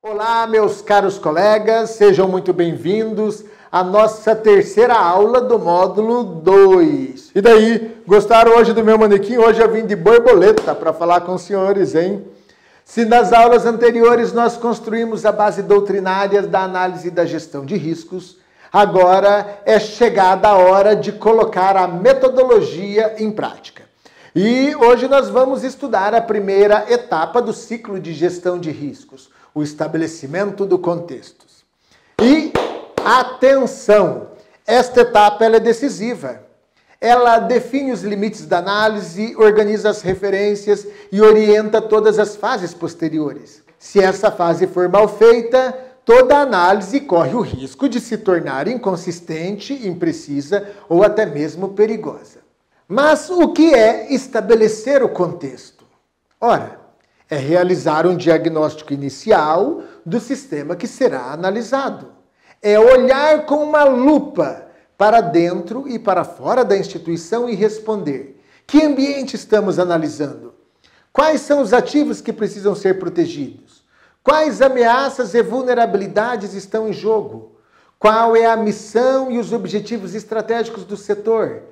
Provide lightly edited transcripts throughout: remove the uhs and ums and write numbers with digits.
Olá, meus caros colegas, sejam muito bem-vindos à nossa terceira aula do módulo 2. E daí, gostaram hoje do meu manequim? Hoje eu vim de borboleta para falar com os senhores, hein? Se nas aulas anteriores nós construímos a base doutrinária da análise da gestão de riscos, agora é chegada a hora de colocar a metodologia em prática. E hoje nós vamos estudar a primeira etapa do ciclo de gestão de riscos, o estabelecimento do contexto. E atenção, esta etapa ela é decisiva. Ela define os limites da análise, organiza as referências e orienta todas as fases posteriores. Se essa fase for mal feita, toda a análise corre o risco de se tornar inconsistente, imprecisa ou até mesmo perigosa. Mas o que é estabelecer o contexto? Ora, é realizar um diagnóstico inicial do sistema que será analisado. É olhar com uma lupa para dentro e para fora da instituição e responder: que ambiente estamos analisando? Quais são os ativos que precisam ser protegidos? Quais ameaças e vulnerabilidades estão em jogo? Qual é a missão e os objetivos estratégicos do setor?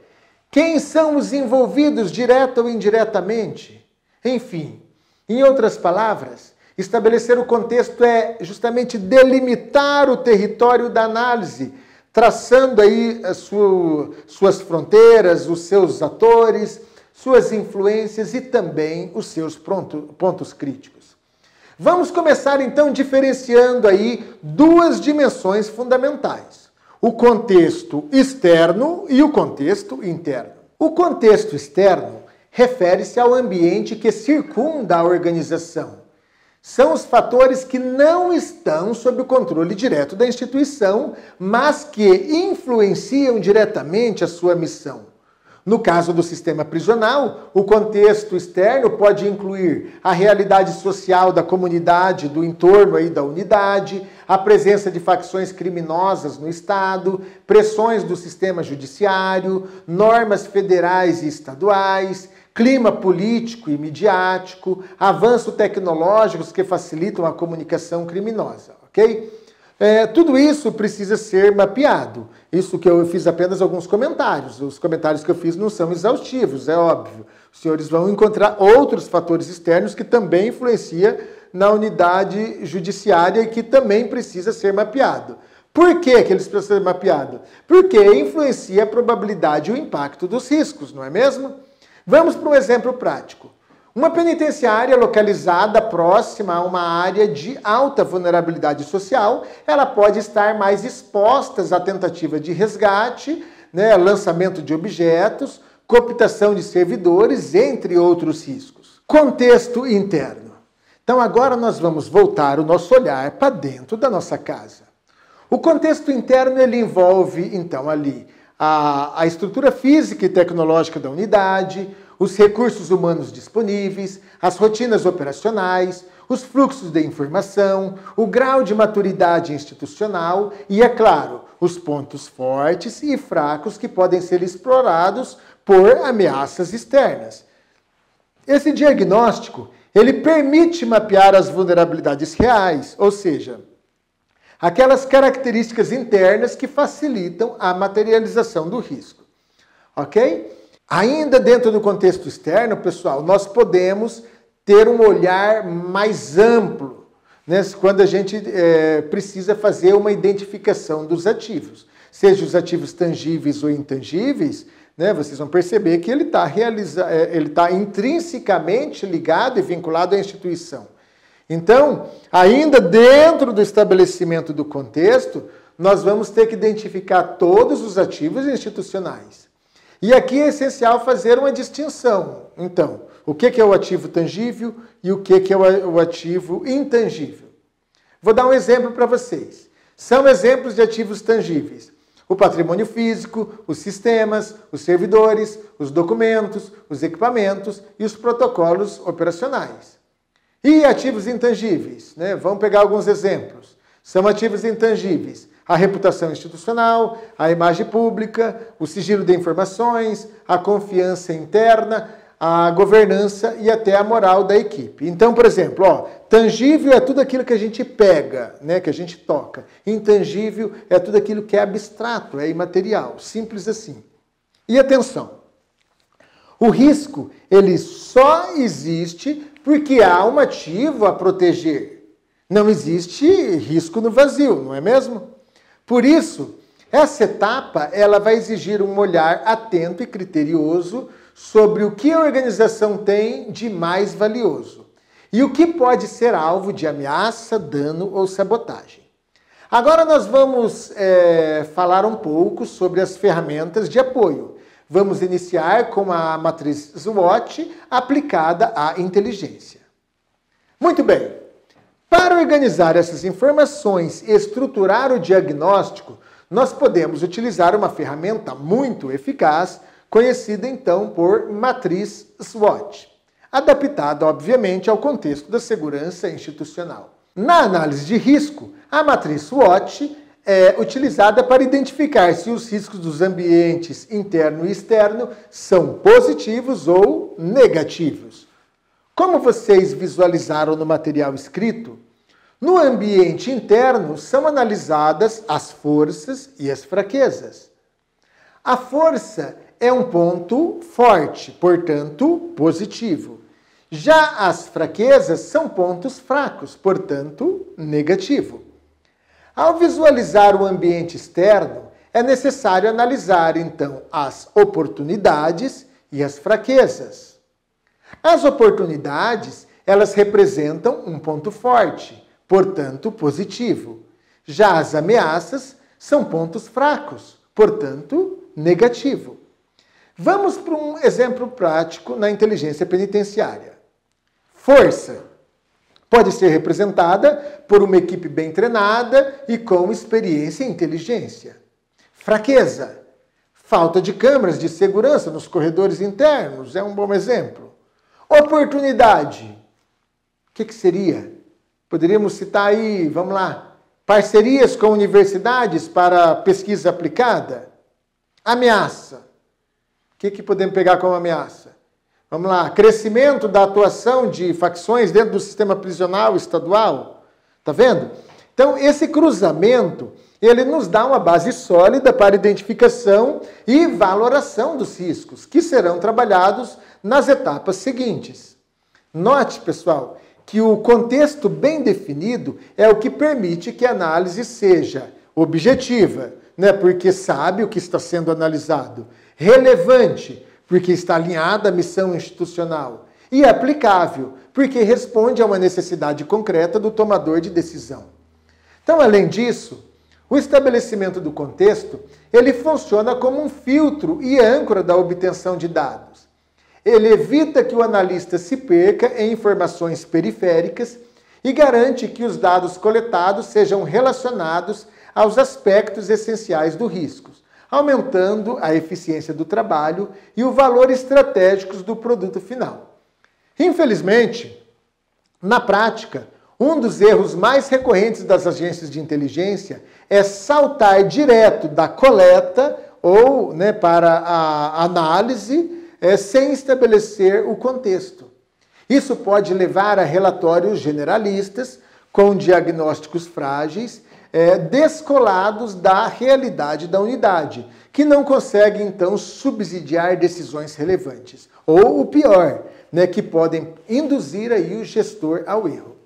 Quem são os envolvidos direta ou indiretamente? Enfim, em outras palavras, estabelecer o contexto é justamente delimitar o território da análise, traçando aí suas fronteiras, os seus atores, suas influências e também os seus pontos críticos. Vamos começar então diferenciando aí duas dimensões fundamentais: o contexto externo e o contexto interno. O contexto externo refere-se ao ambiente que circunda a organização. São os fatores que não estão sob o controle direto da instituição, mas que influenciam diretamente a sua missão. No caso do sistema prisional, o contexto externo pode incluir a realidade social da comunidade, do entorno aí da unidade, a presença de facções criminosas no Estado, pressões do sistema judiciário, normas federais e estaduais, clima político e midiático, avanços tecnológicos que facilitam a comunicação criminosa, ok? Tudo isso precisa ser mapeado. Isso que eu fiz apenas alguns comentários. Os comentários que eu fiz não são exaustivos, é óbvio. Os senhores vão encontrar outros fatores externos que também influenciam na unidade judiciária e que também precisa ser mapeado. Por que eles precisam ser mapeados? Porque influencia a probabilidade e o impacto dos riscos, não é mesmo? Vamos para um exemplo prático. Uma penitenciária localizada próxima a uma área de alta vulnerabilidade social, ela pode estar mais exposta à tentativa de resgate, lançamento de objetos, cooptação de servidores, entre outros riscos. Contexto interno. Então agora nós vamos voltar o nosso olhar para dentro da nossa casa. O contexto interno ele envolve então ali a estrutura física e tecnológica da unidade, os recursos humanos disponíveis, as rotinas operacionais, os fluxos de informação, o grau de maturidade institucional e, é claro, os pontos fortes e fracos que podem ser explorados por ameaças externas. Esse diagnóstico, ele permite mapear as vulnerabilidades reais, ou seja, aquelas características internas que facilitam a materialização do risco. Ok? Ainda dentro do contexto externo, pessoal, nós podemos ter um olhar mais amplo, quando a gente precisa fazer uma identificação dos ativos. Seja os ativos tangíveis ou intangíveis, vocês vão perceber que ele está intrinsecamente ligado e vinculado à instituição. Então, ainda dentro do estabelecimento do contexto, nós vamos ter que identificar todos os ativos institucionais. E aqui é essencial fazer uma distinção. Então, o que é o ativo tangível e o que é o ativo intangível? Vou dar um exemplo para vocês. São exemplos de ativos tangíveis: o patrimônio físico, os sistemas, os servidores, os documentos, os equipamentos e os protocolos operacionais. E ativos intangíveis, Vamos pegar alguns exemplos. São ativos intangíveis: a reputação institucional, a imagem pública, o sigilo de informações, a confiança interna, a governança e até a moral da equipe. Então, por exemplo, tangível é tudo aquilo que a gente pega, né, que a gente toca. Intangível é tudo aquilo que é abstrato, é imaterial, simples assim. E atenção, o risco, ele só existe porque há um ativo a proteger. Não existe risco no vazio, não é mesmo? Por isso, essa etapa ela vai exigir um olhar atento e criterioso sobre o que a organização tem de mais valioso e o que pode ser alvo de ameaça, dano ou sabotagem. Agora nós vamos falar um pouco sobre as ferramentas de apoio. Vamos iniciar com a matriz SWOT aplicada à inteligência. Muito bem. Para organizar essas informações e estruturar o diagnóstico, nós podemos utilizar uma ferramenta muito eficaz, conhecida então por matriz SWOT, adaptada, obviamente, ao contexto da segurança institucional. Na análise de risco, a matriz SWOT é utilizada para identificar se os riscos dos ambientes interno e externo são positivos ou negativos. Como vocês visualizaram no material escrito, no ambiente interno são analisadas as forças e as fraquezas. A força é um ponto forte, portanto, positivo. Já as fraquezas são pontos fracos, portanto, negativo. Ao visualizar o ambiente externo, é necessário analisar, então, as oportunidades e as fraquezas. As oportunidades, elas representam um ponto forte, portanto, positivo. Já as ameaças são pontos fracos, portanto, negativo. Vamos para um exemplo prático na inteligência penitenciária. Força pode ser representada por uma equipe bem treinada e com experiência e inteligência. Fraqueza, falta de câmeras de segurança nos corredores internos, é um bom exemplo. Oportunidade, o que seria? Poderíamos citar aí, vamos lá, parcerias com universidades para pesquisa aplicada. Ameaça. O que podemos pegar como ameaça? Vamos lá, crescimento da atuação de facções dentro do sistema prisional estadual. Tá vendo? Então, esse cruzamento, ele nos dá uma base sólida para identificação e valoração dos riscos, que serão trabalhados nas etapas seguintes. Note, pessoal, que o contexto bem definido é o que permite que a análise seja objetiva, né? Porque sabe o que está sendo analisado, relevante, porque está alinhada à missão institucional, e aplicável, porque responde a uma necessidade concreta do tomador de decisão. Então, além disso, o estabelecimento do contexto, ele funciona como um filtro e âncora da obtenção de dados. Ele evita que o analista se perca em informações periféricas e garante que os dados coletados sejam relacionados aos aspectos essenciais do risco, aumentando a eficiência do trabalho e o valor estratégico do produto final. Infelizmente, na prática, um dos erros mais recorrentes das agências de inteligência é saltar direto da coleta ou para a análise sem estabelecer o contexto. Isso pode levar a relatórios generalistas com diagnósticos frágeis, descolados da realidade da unidade, que não conseguem, então, subsidiar decisões relevantes. Ou o pior, que podem induzir aí o gestor ao erro.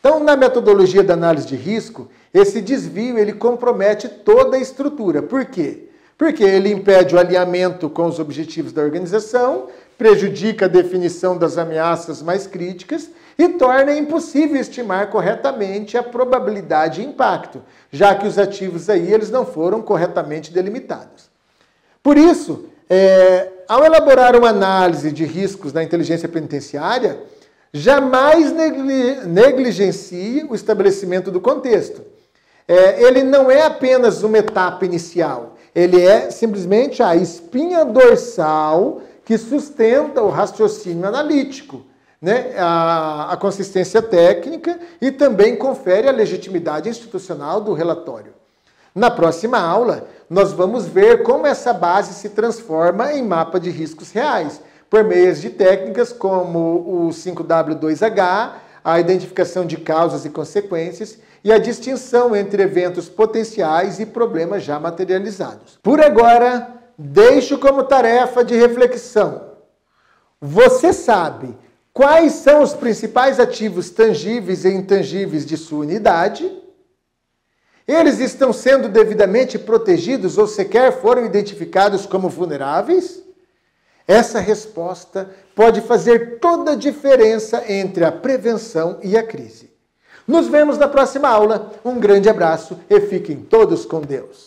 Então, na metodologia da análise de risco, esse desvio ele compromete toda a estrutura. Por quê? Porque ele impede o alinhamento com os objetivos da organização, prejudica a definição das ameaças mais críticas e torna impossível estimar corretamente a probabilidade e impacto, já que os ativos aí eles não foram corretamente delimitados. Por isso, ao elaborar uma análise de riscos na inteligência penitenciária, jamais negligencie o estabelecimento do contexto. Ele não é apenas uma etapa inicial, ele é simplesmente a espinha dorsal que sustenta o raciocínio analítico, a consistência técnica e também confere a legitimidade institucional do relatório. Na próxima aula, nós vamos ver como essa base se transforma em mapa de riscos reais, por meio de técnicas como o 5W2H, a identificação de causas e consequências e a distinção entre eventos potenciais e problemas já materializados. Por agora, deixo como tarefa de reflexão. Você sabe quais são os principais ativos tangíveis e intangíveis de sua unidade? Eles estão sendo devidamente protegidos ou sequer foram identificados como vulneráveis? Essa resposta pode fazer toda a diferença entre a prevenção e a crise. Nos vemos na próxima aula. Um grande abraço e fiquem todos com Deus.